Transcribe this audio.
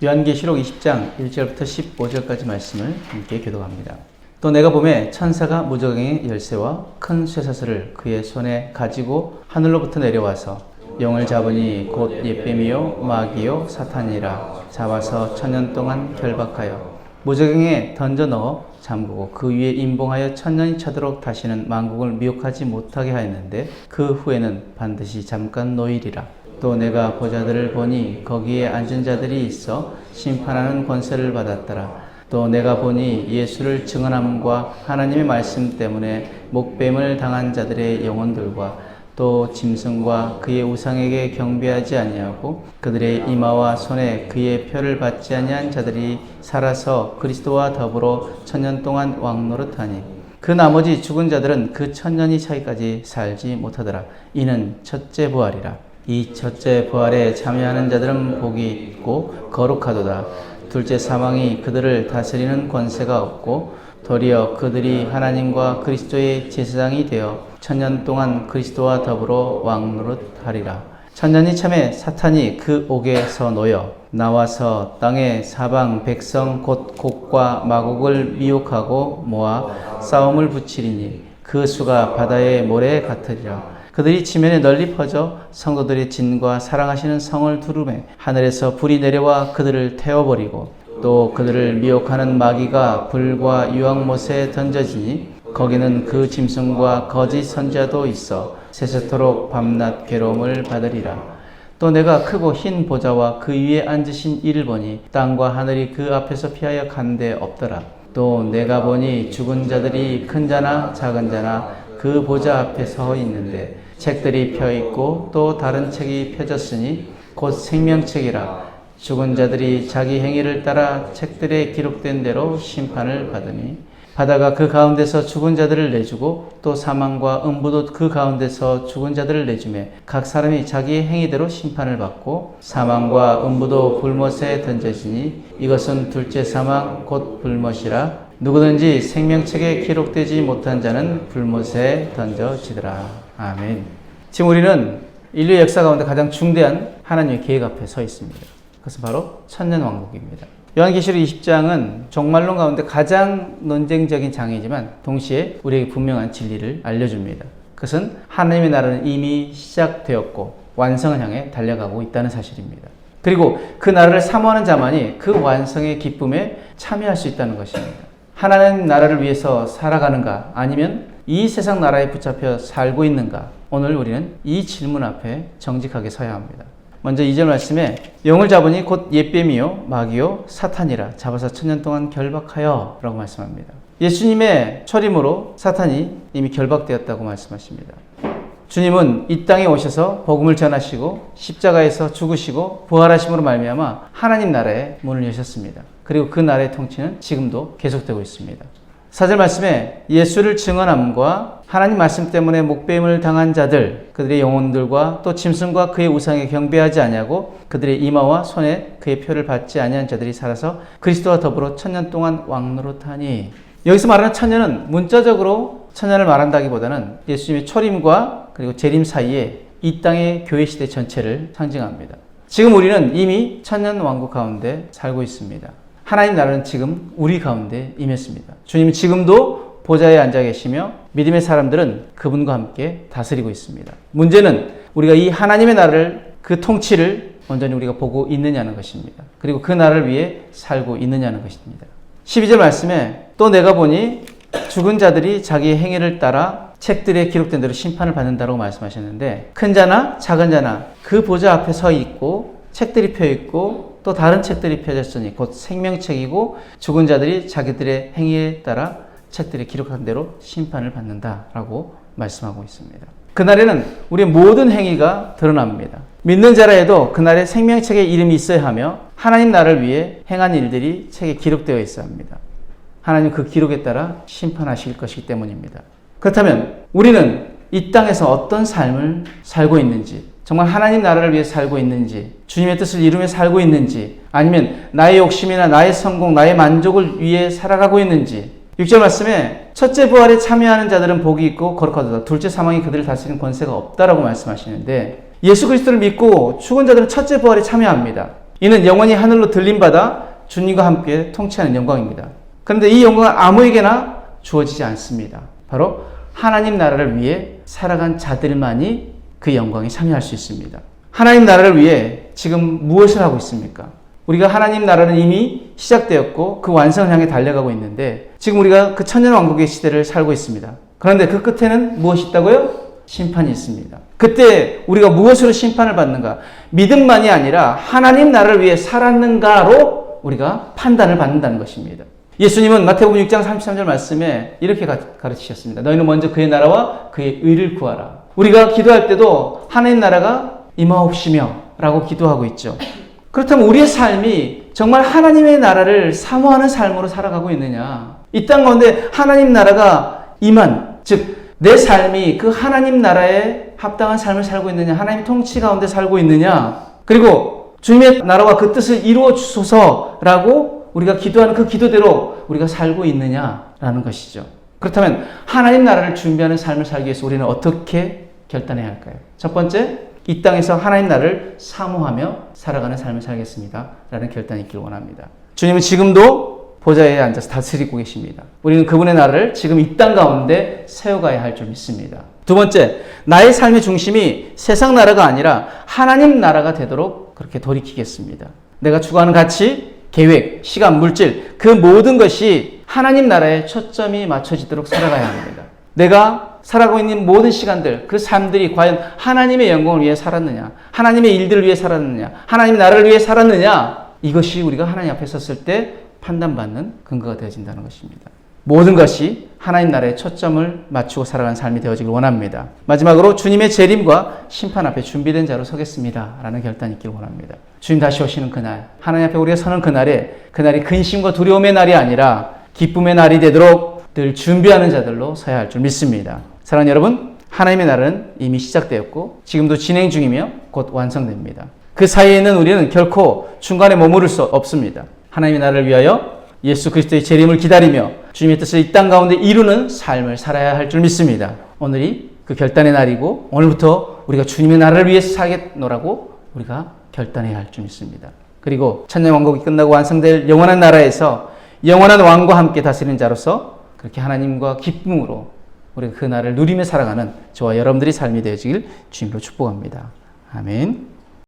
요한계시록 20장 1절부터 15절까지 말씀을 함께 교독합니다. 또 내가 보매 천사가 무저갱의 열쇠와 큰 쇠사슬을 그의 손에 가지고 하늘로부터 내려와서 영을 잡으니 곧 jet뱀이요 마귀요 사탄이라 잡아서 천년 동안 결박하여 무저갱에 던져 넣어 잠그고 그 위에 임봉하여 천년이 차도록 다시는 만국을 미혹하지 못하게 하였는데 그 후에는 반드시 잠깐 노일이라. 또 내가 보자들을 보니 거기에 앉은 자들이 있어 심판하는 권세를 받았더라. 또 내가 보니 예수를 증언함과 하나님의 말씀 때문에 목뱀을 당한 자들의 영혼들과 또 짐승과 그의 우상에게 경배하지 아니하고 그들의 이마와 손에 그의 표를 받지 아니한 자들이 살아서 그리스도와 더불어 천년 동안 왕노릇하니 그 나머지 죽은 자들은 그 천년이 차기까지 살지 못하더라. 이는 첫째 부활이라. 이 첫째 부활에 참여하는 자들은 복이 있고 거룩하도다. 둘째 사망이 그들을 다스리는 권세가 없고 도리어 그들이 하나님과 그리스도의 제사장이 되어 천년 동안 그리스도와 더불어 왕노릇하리라. 천년이 참에 사탄이 그 옥에서 놓여 나와서 땅의 사방 백성 곧 곡과 마곡을 미혹하고 모아 싸움을 붙이리니 그 수가 바다의 모래 같으리라. 그들이 지면에 널리 퍼져 성도들의 진과 사랑하시는 성을 두르매 하늘에서 불이 내려와 그들을 태워버리고 또 그들을 미혹하는 마귀가 불과 유황못에 던져지니 거기는 그 짐승과 거짓 선지자도 있어 세세토록 밤낮 괴로움을 받으리라. 또 내가 크고 흰 보좌와 그 위에 앉으신 이를 보니 땅과 하늘이 그 앞에서 피하여 간데 없더라. 또 내가 보니 죽은 자들이 큰 자나 작은 자나 그 보좌 앞에 서 있는데 책들이 펴 있고 또 다른 책이 펴졌으니 곧 생명책이라. 죽은 자들이 자기 행위를 따라 책들에 기록된 대로 심판을 받으니 바다가 그 가운데서 죽은 자들을 내주고 또 사망과 음부도 그 가운데서 죽은 자들을 내주매 각 사람이 자기의 행위대로 심판을 받고 사망과 음부도 불못에 던져지니 이것은 둘째 사망 곧 불못이라. 누구든지 생명책에 기록되지 못한 자는 불못에 던져지더라. 아멘. 지금 우리는 인류의 역사 가운데 가장 중대한 하나님의 계획 앞에 서 있습니다. 그것은 바로 천년왕국입니다. 요한계시록 20장은 종말론 가운데 가장 논쟁적인 장이지만 동시에 우리에게 분명한 진리를 알려줍니다. 그것은 하나님의 나라는 이미 시작되었고 완성을 향해 달려가고 있다는 사실입니다. 그리고 그 나라를 사모하는 자만이 그 완성의 기쁨에 참여할 수 있다는 것입니다. 하나님 나라를 위해서 살아가는가 아니면 이 세상 나라에 붙잡혀 살고 있는가? 오늘 우리는 이 질문 앞에 정직하게 서야 합니다. 먼저 2절 말씀에 영을 잡으니 곧 jet뱀이요 마귀요 사탄이라 잡아서 천년 동안 결박하여 라고 말씀합니다. 예수님의 초림으로 사탄이 이미 결박되었다고 말씀하십니다. 주님은 이 땅에 오셔서 복음을 전하시고 십자가에서 죽으시고 부활하심으로 말미암아 하나님 나라의 문을 여셨습니다. 그리고 그 나라의 통치는 지금도 계속되고 있습니다. 4절 말씀에 예수를 증언함과 하나님 말씀 때문에 목배임을 당한 자들 그들의 영혼들과 또 짐승과 그의 우상에 경배하지 아니하고 그들의 이마와 손에 그의 표를 받지 아니한 자들이 살아서 그리스도와 더불어 천년 동안 왕노릇하니. 여기서 말하는 천년은 문자적으로 천년을 말한다기보다는 예수님의 초림과 그리고 재림 사이에 이 땅의 교회 시대 전체를 상징합니다. 지금 우리는 이미 천년 왕국 가운데 살고 있습니다. 하나님 나라는 지금 우리 가운데 임했습니다. 주님은 지금도 보좌에 앉아 계시며 믿음의 사람들은 그분과 함께 다스리고 있습니다. 문제는 우리가 이 하나님의 나라를 그 통치를 온전히 우리가 보고 있느냐는 것입니다. 그리고 그 나라를 위해 살고 있느냐는 것입니다. 12절 말씀에 또 내가 보니 죽은 자들이 자기의 행위를 따라 책들에 기록된 대로 심판을 받는다고 말씀하셨는데 큰 자나 작은 자나 그 보좌 앞에 서 있고 책들이 펴 있고 또 다른 책들이 펴졌으니 곧 생명책이고 죽은 자들이 자기들의 행위에 따라 책들에 기록한 대로 심판을 받는다라고 말씀하고 있습니다. 그날에는 우리의 모든 행위가 드러납니다. 믿는 자라 해도 그날에 생명책에 이름이 있어야 하며 하나님 나라를 위해 행한 일들이 책에 기록되어 있어야 합니다. 하나님 그 기록에 따라 심판하실 것이기 때문입니다. 그렇다면 우리는 이 땅에서 어떤 삶을 살고 있는지, 정말 하나님 나라를 위해 살고 있는지, 주님의 뜻을 이루며 살고 있는지, 아니면 나의 욕심이나 나의 성공, 나의 만족을 위해 살아가고 있는지. 6절 말씀에 첫째 부활에 참여하는 자들은 복이 있고 거룩하도다. 둘째 사망이 그들을 다스리는 권세가 없다라고 말씀하시는데 예수 그리스도를 믿고 죽은 자들은 첫째 부활에 참여합니다. 이는 영원히 하늘로 들림받아 주님과 함께 통치하는 영광입니다. 그런데 이 영광은 아무에게나 주어지지 않습니다. 바로 하나님 나라를 위해 살아간 자들만이 그 영광에 참여할 수 있습니다. 하나님 나라를 위해 지금 무엇을 하고 있습니까? 우리가 하나님 나라는 이미 시작되었고 그 완성을 향해 달려가고 있는데 지금 우리가 그 천년왕국의 시대를 살고 있습니다. 그런데 그 끝에는 무엇이 있다고요? 심판이 있습니다. 그때 우리가 무엇으로 심판을 받는가? 믿음만이 아니라 하나님 나라를 위해 살았는가로 우리가 판단을 받는다는 것입니다. 예수님은 마태복음 6장 33절 말씀에 이렇게 가르치셨습니다. 너희는 먼저 그의 나라와 그의 의를 구하라. 우리가 기도할 때도 하나님 나라가 임하옵시며 라고 기도하고 있죠. 그렇다면 우리의 삶이 정말 하나님의 나라를 사모하는 삶으로 살아가고 있느냐? 이 땅 가운데 하나님 나라가 임한, 즉 내 삶이 그 하나님 나라에 합당한 삶을 살고 있느냐? 하나님 통치 가운데 살고 있느냐? 그리고 주님의 나라와 그 뜻을 이루어 주소서라고 우리가 기도하는 그 기도대로 우리가 살고 있느냐라는 것이죠. 그렇다면 하나님 나라를 준비하는 삶을 살기 위해서 우리는 어떻게 결단해야 할까요? 첫 번째, 이 땅에서 하나님 나라를 사모하며 살아가는 삶을 살겠습니다. 라는 결단이 있기를 원합니다. 주님은 지금도 보좌에 앉아서 다스리고 계십니다. 우리는 그분의 나라를 지금 이 땅 가운데 세워가야 할 줄 믿습니다. 두 번째, 나의 삶의 중심이 세상 나라가 아니라 하나님 나라가 되도록 그렇게 돌이키겠습니다. 내가 추구하는 가치, 계획, 시간, 물질, 그 모든 것이 하나님 나라에 초점이 맞춰지도록 살아가야 합니다. 내가 살아가고 있는 모든 시간들, 그 삶들이 과연 하나님의 영광을 위해 살았느냐, 하나님의 일들을 위해 살았느냐, 하나님의 나라를 위해 살았느냐, 이것이 우리가 하나님 앞에 섰을 때 판단받는 근거가 되어진다는 것입니다. 모든 것이 하나님 나라에 초점을 맞추고 살아가는 삶이 되어지길 원합니다. 마지막으로 주님의 재림과 심판 앞에 준비된 자로 서겠습니다. 라는 결단이 있기를 원합니다. 주님 다시 오시는 그날, 하나님 앞에 우리가 서는 그날이 근심과 두려움의 날이 아니라 기쁨의 날이 되도록 늘 준비하는 자들로 서야 할 줄 믿습니다. 사랑하는 여러분, 하나님의 나라는 이미 시작되었고 지금도 진행 중이며 곧 완성됩니다. 그 사이에는 우리는 결코 중간에 머무를 수 없습니다. 하나님의 나라를 위하여 예수 그리스도의 재림을 기다리며 주님의 뜻을 이 땅 가운데 이루는 삶을 살아야 할 줄 믿습니다. 오늘이 그 결단의 날이고 오늘부터 우리가 주님의 나라를 위해서 살겠노라고 우리가 결단해야 할 줄 믿습니다. 그리고 천년왕국이 끝나고 완성될 영원한 나라에서 영원한 왕과 함께 다스리는 자로서 그렇게 하나님과 기쁨으로 우리가 그 날을 누리며 살아가는 저와 여러분들이 삶이 되어지길 주님으로 축복합니다. 아멘.